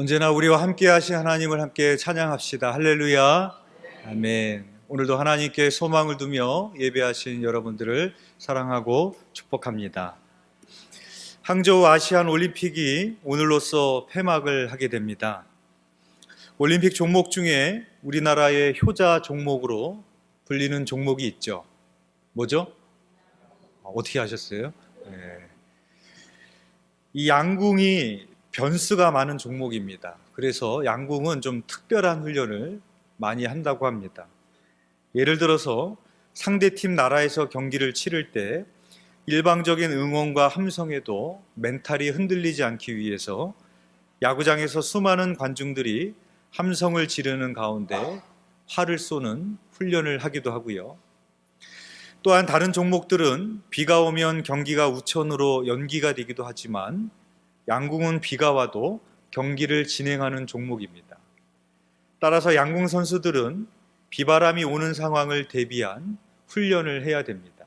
언제나 우리와 함께 하신 하나님을 함께 찬양합시다. 할렐루야. 아멘. 오늘도 하나님께 소망을 두며 예배하신 여러분들을 사랑하고 축복합니다. 항저우 아시안 올림픽이 오늘로써 폐막을 하게 됩니다. 올림픽 종목 중에 우리나라의 효자 종목으로 불리는 종목이 있죠. 뭐죠? 어떻게 하셨어요? 네. 이 양궁이 변수가 많은 종목입니다. 그래서 양궁은 좀 특별한 훈련을 많이 한다고 합니다. 예를 들어서 상대팀 나라에서 경기를 치를 때 일방적인 응원과 함성에도 멘탈이 흔들리지 않기 위해서 야구장에서 수많은 관중들이 함성을 지르는 가운데 활을 쏘는 훈련을 하기도 하고요. 또한 다른 종목들은 비가 오면 경기가 우천으로 연기가 되기도 하지만 양궁은 비가 와도 경기를 진행하는 종목입니다. 따라서 양궁 선수들은 비바람이 오는 상황을 대비한 훈련을 해야 됩니다.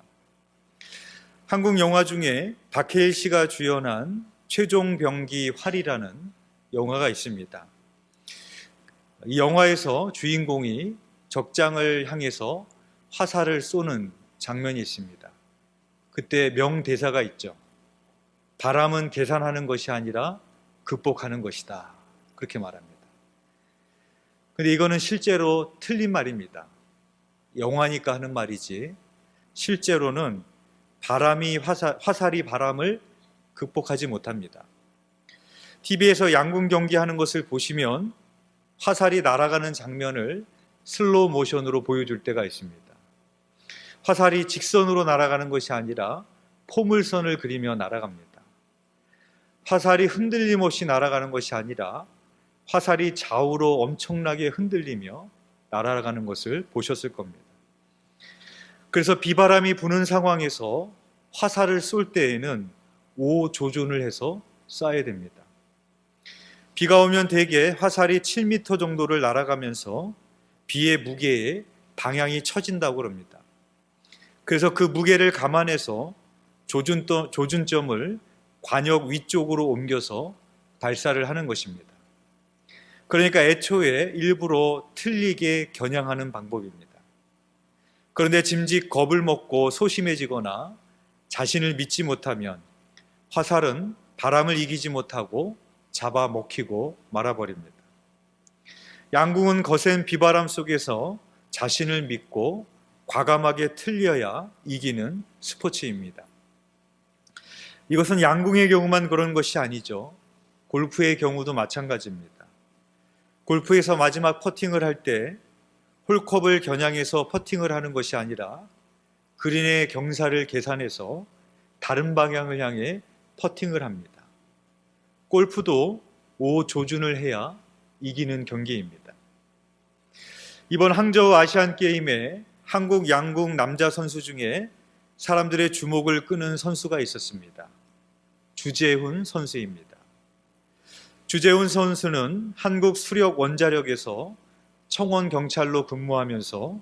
한국 영화 중에 박해일 씨가 주연한 최종병기 활이라는 영화가 있습니다. 이 영화에서 주인공이 적장을 향해서 화살을 쏘는 장면이 있습니다. 그때 명대사가 있죠. 바람은 계산하는 것이 아니라 극복하는 것이다. 그렇게 말합니다. 근데 이거는 실제로 틀린 말입니다. 영화니까 하는 말이지 실제로는 화살이 바람을 극복하지 못합니다. TV에서 양궁 경기하는 것을 보시면 화살이 날아가는 장면을 슬로우 모션으로 보여줄 때가 있습니다. 화살이 직선으로 날아가는 것이 아니라 포물선을 그리며 날아갑니다. 화살이 흔들림 없이 날아가는 것이 아니라 화살이 좌우로 엄청나게 흔들리며 날아가는 것을 보셨을 겁니다. 그래서 비바람이 부는 상황에서 화살을 쏠 때에는 5조준을 해서 쏴야 됩니다. 비가 오면 대개 화살이 7m 정도를 날아가면서 비의 무게에 방향이 처진다고 합니다. 그래서 그 무게를 감안해서 조준점을 관역 위쪽으로 옮겨서 발사를 하는 것입니다. 그러니까 애초에 일부러 틀리게 겨냥하는 방법입니다. 그런데 짐짓 겁을 먹고 소심해지거나 자신을 믿지 못하면 화살은 바람을 이기지 못하고 잡아먹히고 말아버립니다. 양궁은 거센 비바람 속에서 자신을 믿고 과감하게 틀려야 이기는 스포츠입니다. 이것은 양궁의 경우만 그런 것이 아니죠. 골프의 경우도 마찬가지입니다. 골프에서 마지막 퍼팅을 할 때 홀컵을 겨냥해서 퍼팅을 하는 것이 아니라 그린의 경사를 계산해서 다른 방향을 향해 퍼팅을 합니다. 골프도 5조준을 해야 이기는 경기입니다. 이번 항저우 아시안게임에 한국 양궁 남자 선수 중에 사람들의 주목을 끄는 선수가 있었습니다. 주재훈 선수입니다. 주재훈 선수는 한국 수력 원자력에서 청원 경찰로 근무하면서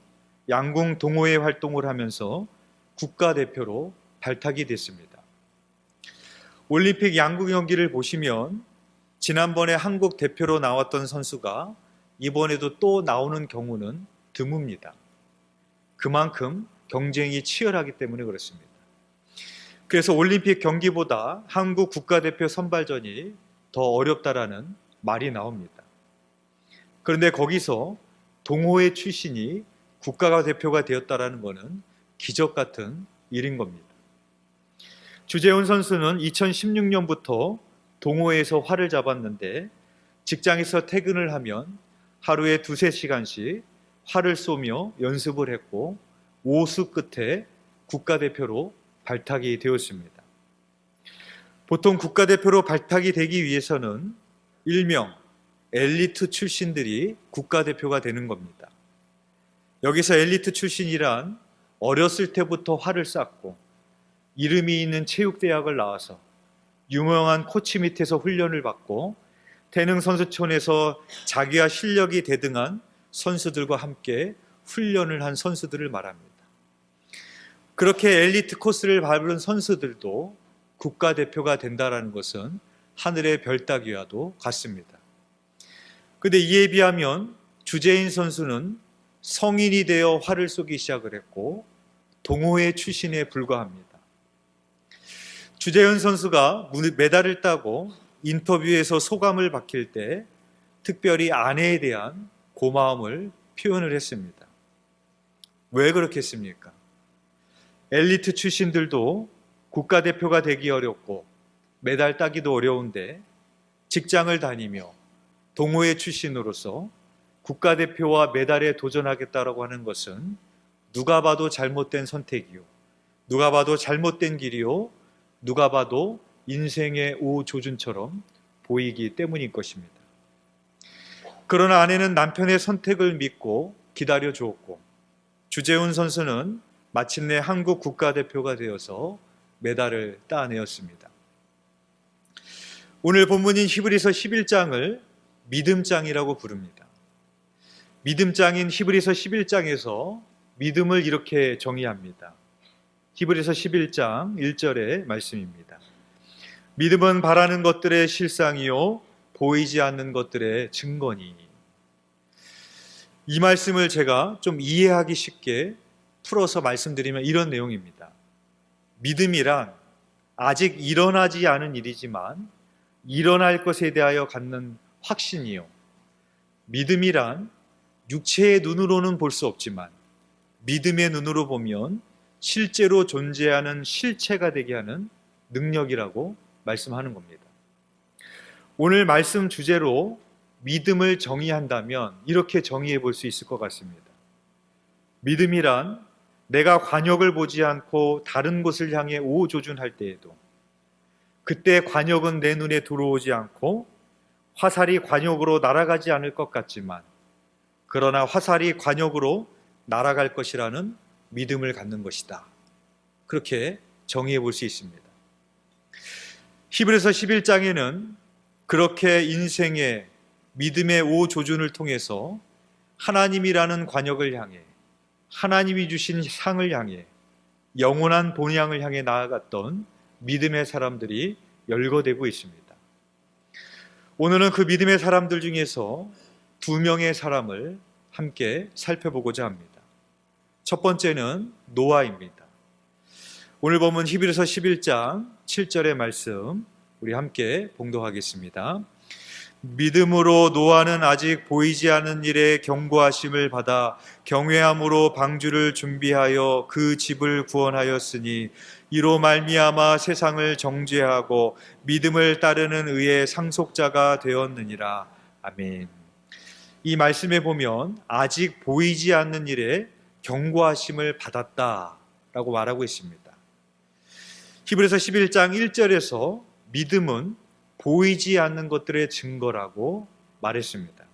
양궁 동호회 활동을 하면서 국가대표로 발탁이 됐습니다. 올림픽 양궁 경기를 보시면 지난번에 한국 대표로 나왔던 선수가 이번에도 또 나오는 경우는 드뭅니다. 그만큼 경쟁이 치열하기 때문에 그렇습니다. 그래서 올림픽 경기보다 한국 국가대표 선발전이 더 어렵다라는 말이 나옵니다. 그런데 거기서 동호회 출신이 국가대표가 되었다라는 것은 기적 같은 일인 겁니다. 주재훈 선수는 2016년부터 동호회에서 활을 잡았는데 직장에서 퇴근을 하면 하루에 2-3시간씩 활을 쏘며 연습을 했고 5수 끝에 국가대표로 발탁이 되었습니다. 보통 국가대표로 발탁이 되기 위해서는 일명 엘리트 출신들이 국가대표가 되는 겁니다. 여기서 엘리트 출신이란 어렸을 때부터 활을 쐈고 이름이 있는 체육대학을 나와서 유명한 코치 밑에서 훈련을 받고 태릉 선수촌에서 자기와 실력이 대등한 선수들과 함께 훈련을 한 선수들을 말합니다. 그렇게 엘리트 코스를 밟은 선수들도 국가대표가 된다는 것은 하늘의 별 따기와도 같습니다. 근데 이에 비하면 주재인 선수는 성인이 되어 활을 쏘기 시작을 했고 동호회 출신에 불과합니다. 주재현 선수가 메달을 따고 인터뷰에서 소감을 밝힐 때 특별히 아내에 대한 고마움을 표현을 했습니다. 왜 그렇게 했습니까? 엘리트 출신들도 국가대표가 되기 어렵고 메달 따기도 어려운데 직장을 다니며 동호회 출신으로서 국가대표와 메달에 도전하겠다라고 하는 것은 누가 봐도 잘못된 선택이요, 누가 봐도 잘못된 길이요, 누가 봐도 인생의 우조준처럼 보이기 때문인 것입니다. 그러나 아내는 남편의 선택을 믿고 기다려 주었고 주재훈 선수는 마침내 한국 국가대표가 되어서 메달을 따내었습니다. 오늘 본문인 히브리서 11장을 믿음장이라고 부릅니다. 믿음장인 히브리서 11장에서 믿음을 이렇게 정의합니다. 히브리서 11장 1절의 말씀입니다. 믿음은 바라는 것들의 실상이요 보이지 않는 것들의 증거니. 이 말씀을 제가 좀 이해하기 쉽게 풀어서 말씀드리면 이런 내용입니다. 믿음이란 아직 일어나지 않은 일이지만 일어날 것에 대하여 갖는 확신이요, 믿음이란 육체의 눈으로는 볼 수 없지만 믿음의 눈으로 보면 실제로 존재하는 실체가 되게 하는 능력이라고 말씀하는 겁니다. 오늘 말씀 주제로 믿음을 정의한다면 이렇게 정의해 볼 수 있을 것 같습니다. 믿음이란 내가 관역을 보지 않고 다른 곳을 향해 우호조준할 때에도 그때 관역은 내 눈에 들어오지 않고 화살이 관역으로 날아가지 않을 것 같지만 그러나 화살이 관역으로 날아갈 것이라는 믿음을 갖는 것이다. 그렇게 정의해 볼 수 있습니다. 히브리서 11장에는 그렇게 인생의 믿음의 우호조준을 통해서 하나님이라는 관역을 향해, 하나님이 주신 상을 향해, 영원한 본향을 향해 나아갔던 믿음의 사람들이 열거되고 있습니다. 오늘은 그 믿음의 사람들 중에서 두 명의 사람을 함께 살펴보고자 합니다. 첫 번째는 노아입니다. 오늘 본문 히브리서 11장 7절의 말씀 우리 함께 봉독하겠습니다. 믿음으로 노아는 아직 보이지 않은 일에 경고하심을 받아 경외함으로 방주를 준비하여 그 집을 구원하였으니 이로 말미암아 세상을 정죄하고 믿음을 따르는 의의 상속자가 되었느니라. 아멘. 이 말씀에 보면 아직 보이지 않는 일에 경고하심을 받았다라고 말하고 있습니다. 히브리서 11장 1절에서 믿음은 보이지 않는 것들의 증거라고 말했습니다.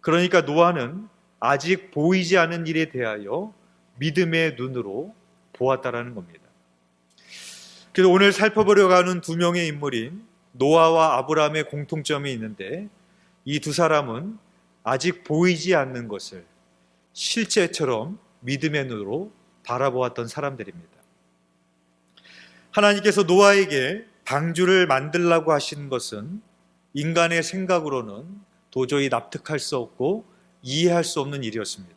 그러니까 노아는 아직 보이지 않은 일에 대하여 믿음의 눈으로 보았다라는 겁니다. 그래서 오늘 살펴보려고 하는 두 명의 인물인 노아와 아브라함의 공통점이 있는데 이 두 사람은 아직 보이지 않는 것을 실체처럼 믿음의 눈으로 바라보았던 사람들입니다. 하나님께서 노아에게 방주를 만들라고 하신 것은 인간의 생각으로는 도저히 납득할 수 없고 이해할 수 없는 일이었습니다.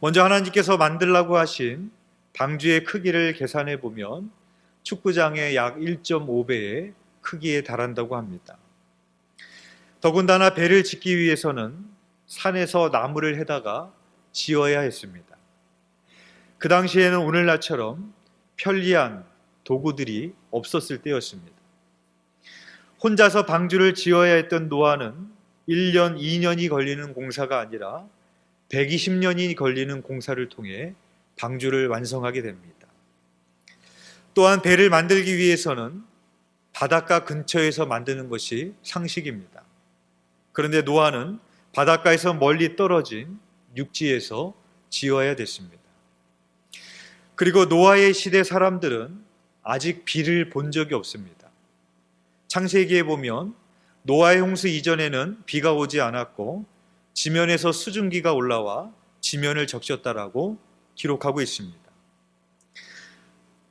먼저 하나님께서 만들라고 하신 방주의 크기를 계산해 보면 축구장의 약 1.5배의 크기에 달한다고 합니다. 더군다나 배를 짓기 위해서는 산에서 나무를 해다가 지어야 했습니다. 그 당시에는 오늘날처럼 편리한 도구들이 없었을 때였습니다. 혼자서 방주를 지어야 했던 노아는 1년, 2년이 걸리는 공사가 아니라 120년이 걸리는 공사를 통해 방주를 완성하게 됩니다. 또한 배를 만들기 위해서는 바닷가 근처에서 만드는 것이 상식입니다. 그런데 노아는 바닷가에서 멀리 떨어진 육지에서 지어야 됐습니다. 그리고 노아의 시대 사람들은 아직 비를 본 적이 없습니다. 창세기에 보면 노아의 홍수 이전에는 비가 오지 않았고 지면에서 수증기가 올라와 지면을 적셨다라고 기록하고 있습니다.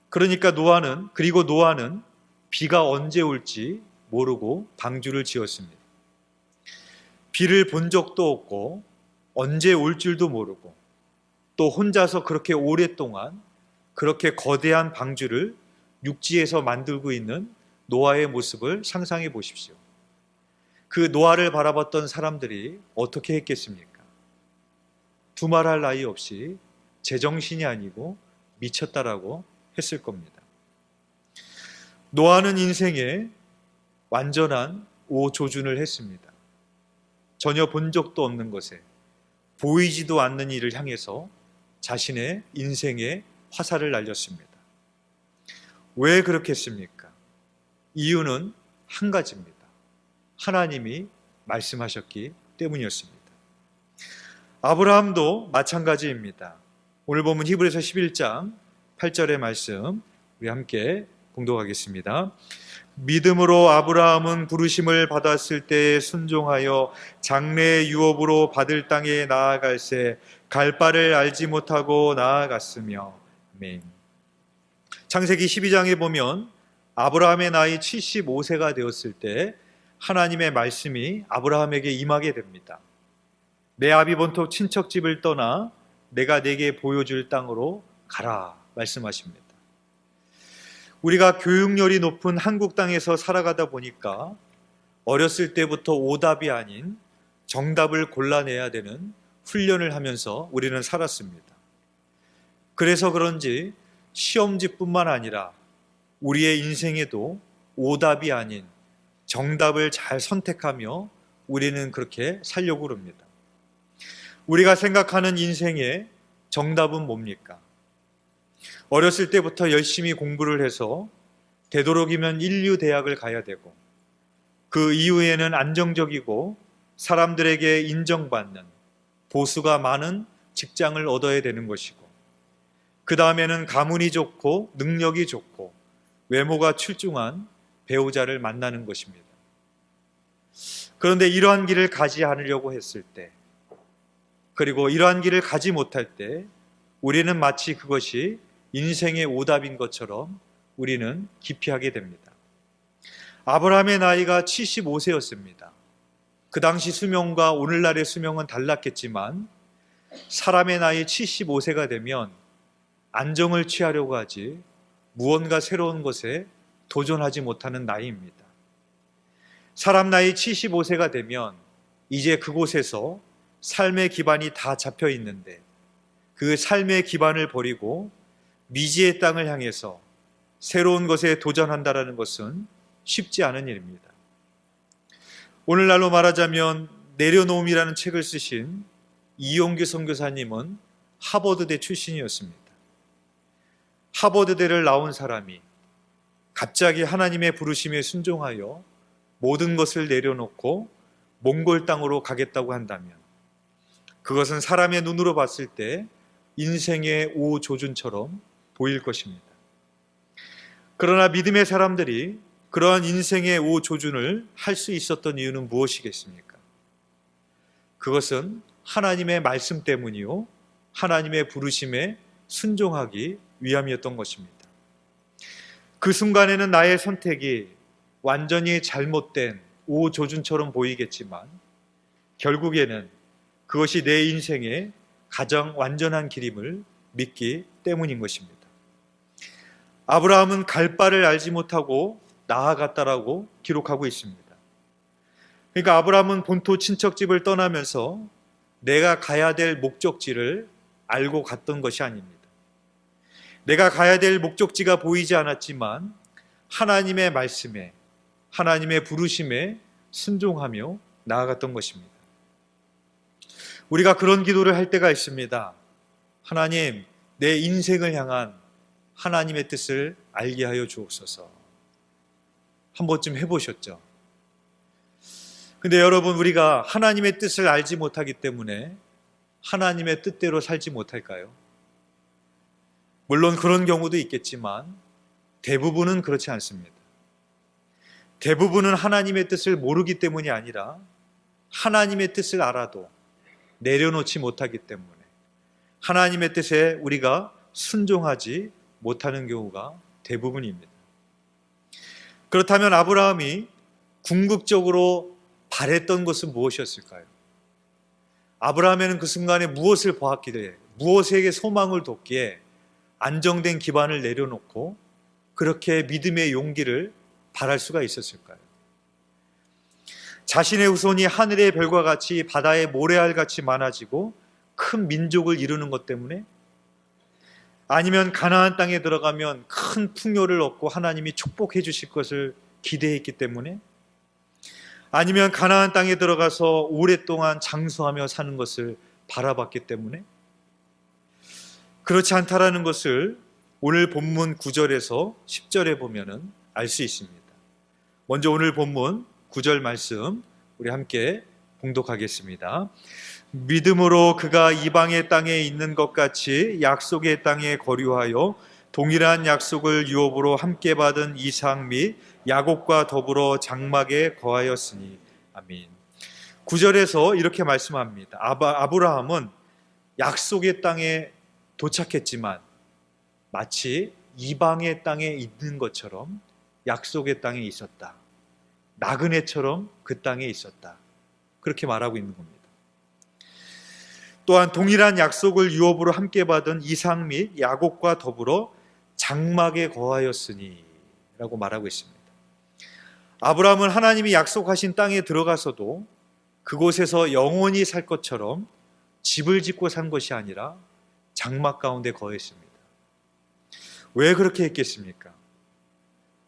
그러니까 노아는 비가 언제 올지 모르고 방주를 지었습니다. 비를 본 적도 없고 언제 올 줄도 모르고 또 혼자서 그렇게 오랫동안 그렇게 거대한 방주를 육지에서 만들고 있는 노아의 모습을 상상해 보십시오. 그 노아를 바라봤던 사람들이 어떻게 했겠습니까? 두말할 나위 없이 제정신이 아니고 미쳤다라고 했을 겁니다. 노아는 인생에 완전한 오조준을 했습니다. 전혀 본 적도 없는 것에 보이지도 않는 일을 향해서 자신의 인생의 화살을 날렸습니다. 왜 그렇게 했습니까? 이유는 한 가지입니다. 하나님이 말씀하셨기 때문이었습니다. 아브라함도 마찬가지입니다. 오늘 보면 히브리서 11장 8절의 말씀 우리 함께 봉독하겠습니다. 믿음으로 아브라함은 부르심을 받았을 때 순종하여 장래의 유업으로 받을 땅에 나아갈새 갈 바를 알지 못하고 나아갔으며. 아멘. 창세기 12장에 보면 아브라함의 나이 75세가 되었을 때 하나님의 말씀이 아브라함에게 임하게 됩니다. 내 아비 본토 친척집을 떠나 내가 내게 보여줄 땅으로 가라 말씀하십니다. 우리가 교육열이 높은 한국 땅에서 살아가다 보니까 어렸을 때부터 오답이 아닌 정답을 골라내야 되는 훈련을 하면서 우리는 살았습니다. 그래서 그런지 시험지뿐만 아니라 우리의 인생에도 오답이 아닌 정답을 잘 선택하며 우리는 그렇게 살려고 합니다. 우리가 생각하는 인생의 정답은 뭡니까? 어렸을 때부터 열심히 공부를 해서 되도록이면 인류대학을 가야 되고 그 이후에는 안정적이고 사람들에게 인정받는 보수가 많은 직장을 얻어야 되는 것이고 그 다음에는 가문이 좋고 능력이 좋고 외모가 출중한 배우자를 만나는 것입니다. 그런데 이러한 길을 가지 않으려고 했을 때 그리고 이러한 길을 가지 못할 때 우리는 마치 그것이 인생의 오답인 것처럼 우리는 기피하게 됩니다. 아브라함의 나이가 75세였습니다. 그 당시 수명과 오늘날의 수명은 달랐겠지만 사람의 나이 75세가 되면 안정을 취하려고 하지 무언가 새로운 것에 도전하지 못하는 나이입니다. 사람 나이 75세가 되면 이제 그곳에서 삶의 기반이 다 잡혀 있는데 그 삶의 기반을 버리고 미지의 땅을 향해서 새로운 것에 도전한다라는 것은 쉽지 않은 일입니다. 오늘날로 말하자면 내려놓음이라는 책을 쓰신 이용규 선교사님은 하버드대 출신이었습니다. 하버드대를 나온 사람이 갑자기 하나님의 부르심에 순종하여 모든 것을 내려놓고 몽골 땅으로 가겠다고 한다면 그것은 사람의 눈으로 봤을 때 인생의 오조준처럼 보일 것입니다. 그러나 믿음의 사람들이 그러한 인생의 오조준을 할 수 있었던 이유는 무엇이겠습니까? 그것은 하나님의 말씀 때문이요 하나님의 부르심에 순종하기 위함이었던 것입니다. 그 순간에는 나의 선택이 완전히 잘못된 오조준처럼 보이겠지만 결국에는 그것이 내 인생의 가장 완전한 길임을 믿기 때문인 것입니다. 아브라함은 갈 바를 알지 못하고 나아갔다라고 기록하고 있습니다. 그러니까 아브라함은 본토 친척집을 떠나면서 내가 가야 될 목적지를 알고 갔던 것이 아닙니다. 내가 가야 될 목적지가 보이지 않았지만 하나님의 말씀에 하나님의 부르심에 순종하며 나아갔던 것입니다. 우리가 그런 기도를 할 때가 있습니다. 하나님, 내 인생을 향한 하나님의 뜻을 알게 하여 주옵소서. 한 번쯤 해보셨죠? 근데 여러분, 우리가 하나님의 뜻을 알지 못하기 때문에 하나님의 뜻대로 살지 못할까요? 물론 그런 경우도 있겠지만 대부분은 그렇지 않습니다. 대부분은 하나님의 뜻을 모르기 때문이 아니라 하나님의 뜻을 알아도 내려놓지 못하기 때문에 하나님의 뜻에 우리가 순종하지 못하는 경우가 대부분입니다. 그렇다면 아브라함이 궁극적으로 바랬던 것은 무엇이었을까요? 아브라함에는 그 순간에 무엇을 보았기에, 무엇에게 소망을 뒀기에 안정된 기반을 내려놓고 그렇게 믿음의 용기를 발할 수가 있었을까요? 자신의 후손이 하늘의 별과 같이 바다의 모래알 같이 많아지고 큰 민족을 이루는 것 때문에? 아니면 가나안 땅에 들어가면 큰 풍요를 얻고 하나님이 축복해 주실 것을 기대했기 때문에? 아니면 가나안 땅에 들어가서 오랫동안 장수하며 사는 것을 바라봤기 때문에? 그렇지 않다라는 것을 오늘 본문 9절에서 10절에 보면은 알 수 있습니다. 먼저 오늘 본문 9절 말씀 우리 함께 봉독하겠습니다. 믿음으로 그가 이방의 땅에 있는 것 같이 약속의 땅에 거류하여 동일한 약속을 유업으로 함께 받은 이삭 및 야곱과 더불어 장막에 거하였으니. 아멘. 9절에서 이렇게 말씀합니다. 아브라함은 약속의 땅에 도착했지만 마치 이방의 땅에 있는 것처럼 약속의 땅에 있었다. 나그네처럼 그 땅에 있었다. 그렇게 말하고 있는 겁니다. 또한 동일한 약속을 유업으로 함께 받은 이삭 및 야곱과 더불어 장막에 거하였으니 라고 말하고 있습니다. 아브라함은 하나님이 약속하신 땅에 들어가서도 그곳에서 영원히 살 것처럼 집을 짓고 산 것이 아니라 장막 가운데 거했습니다. 왜 그렇게 했겠습니까?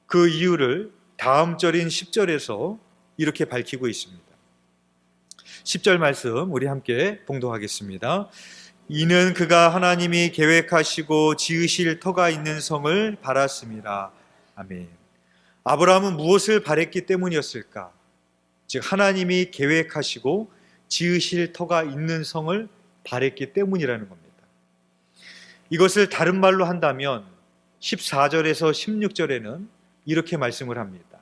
그 이유를 다음 절인 10절에서 이렇게 밝히고 있습니다. 10절 말씀 우리 함께 봉독하겠습니다. 이는 그가 하나님이 계획하시고 지으실 터가 있는 성을 바랐습니다. 아멘. 아브라함은 무엇을 바랬기 때문이었을까? 즉 하나님이 계획하시고 지으실 터가 있는 성을 바랬기 때문이라는 겁니다. 이것을 다른 말로 한다면 14절에서 16절에는 이렇게 말씀을 합니다.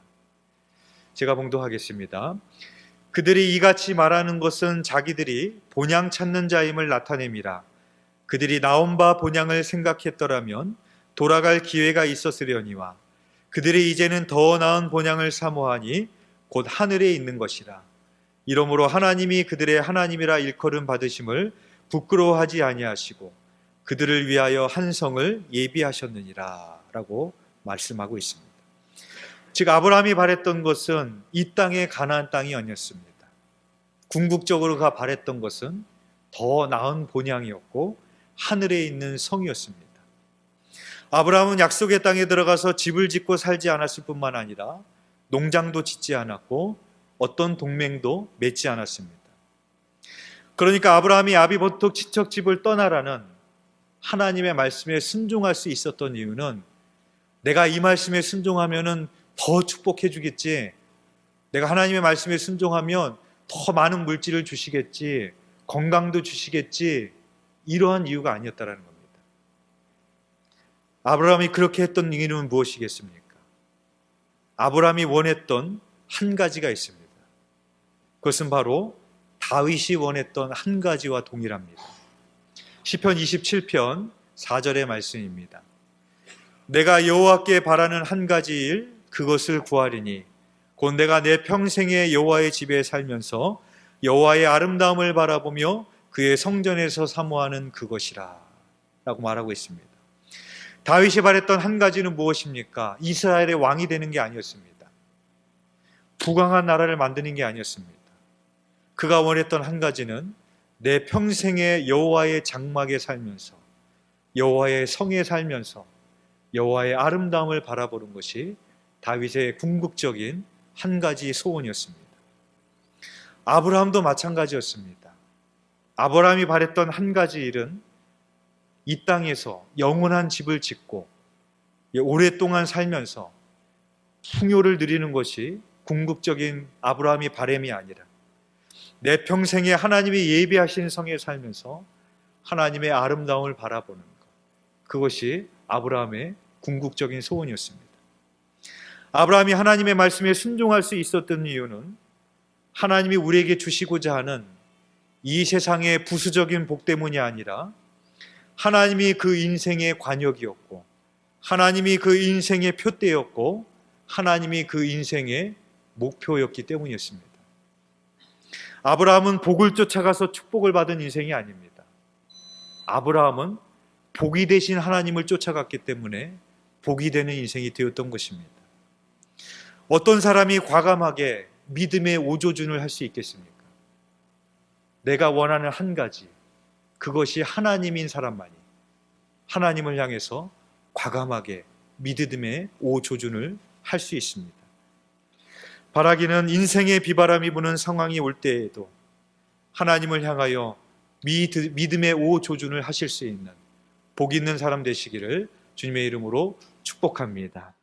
제가 봉독하겠습니다. 그들이 이같이 말하는 것은 자기들이 본향 찾는 자임을 나타냅니다. 그들이 나온 바 본향을 생각했더라면 돌아갈 기회가 있었으려니와 그들이 이제는 더 나은 본향을 사모하니 곧 하늘에 있는 것이라. 이러므로 하나님이 그들의 하나님이라 일컬음 받으심을 부끄러워하지 아니하시고 그들을 위하여 한 성을 예비하셨느니라 라고 말씀하고 있습니다. 즉 아브라함이 바랬던 것은 이 땅의 가나안 땅이 아니었습니다. 궁극적으로 그가 바랬던 것은 더 나은 본향이었고 하늘에 있는 성이었습니다. 아브라함은 약속의 땅에 들어가서 집을 짓고 살지 않았을 뿐만 아니라 농장도 짓지 않았고 어떤 동맹도 맺지 않았습니다. 그러니까 아브라함이 아비보톡 친척집을 떠나라는 하나님의 말씀에 순종할 수 있었던 이유는 내가 이 말씀에 순종하면은 더 축복해 주겠지, 내가 하나님의 말씀에 순종하면 더 많은 물질을 주시겠지, 건강도 주시겠지, 이러한 이유가 아니었다라는 겁니다. 아브라함이 그렇게 했던 이유는 무엇이겠습니까? 아브라함이 원했던 한 가지가 있습니다. 그것은 바로 다윗이 원했던 한 가지와 동일합니다. 시편 27편 4절의 말씀입니다. 내가 여호와께 바라는 한 가지 일 그것을 구하리니 곧 내가 내 평생에 여호와의 집에 살면서 여호와의 아름다움을 바라보며 그의 성전에서 사모하는 그것이라 라고 말하고 있습니다. 다윗이 바랬던 한 가지는 무엇입니까? 이스라엘의 왕이 되는 게 아니었습니다. 부강한 나라를 만드는 게 아니었습니다. 그가 원했던 한 가지는 내 평생에 여호와의 장막에 살면서 여호와의 성에 살면서 여호와의 아름다움을 바라보는 것이 다윗의 궁극적인 한 가지 소원이었습니다. 아브라함도 마찬가지였습니다. 아브라함이 바랬던 한 가지 일은 이 땅에서 영원한 집을 짓고 오랫동안 살면서 풍요를 누리는 것이 궁극적인 아브라함의 바람이 아니라 내 평생에 하나님이 예비하신 성에 살면서 하나님의 아름다움을 바라보는 것, 그것이 아브라함의 궁극적인 소원이었습니다. 아브라함이 하나님의 말씀에 순종할 수 있었던 이유는 하나님이 우리에게 주시고자 하는 이 세상의 부수적인 복 때문이 아니라 하나님이 그 인생의 관역이었고 하나님이 그 인생의 표대였고 하나님이 그 인생의 목표였기 때문이었습니다. 아브라함은 복을 쫓아가서 축복을 받은 인생이 아닙니다. 아브라함은 복이 되신 하나님을 쫓아갔기 때문에 복이 되는 인생이 되었던 것입니다. 어떤 사람이 과감하게 믿음의 오조준을 할 수 있겠습니까? 내가 원하는 한 가지, 그것이 하나님인 사람만이 하나님을 향해서 과감하게 믿음의 오조준을 할 수 있습니다. 바라기는 인생의 비바람이 부는 상황이 올 때에도 하나님을 향하여 믿음의 오조준을 하실 수 있는 복 있는 사람 되시기를 주님의 이름으로 축복합니다.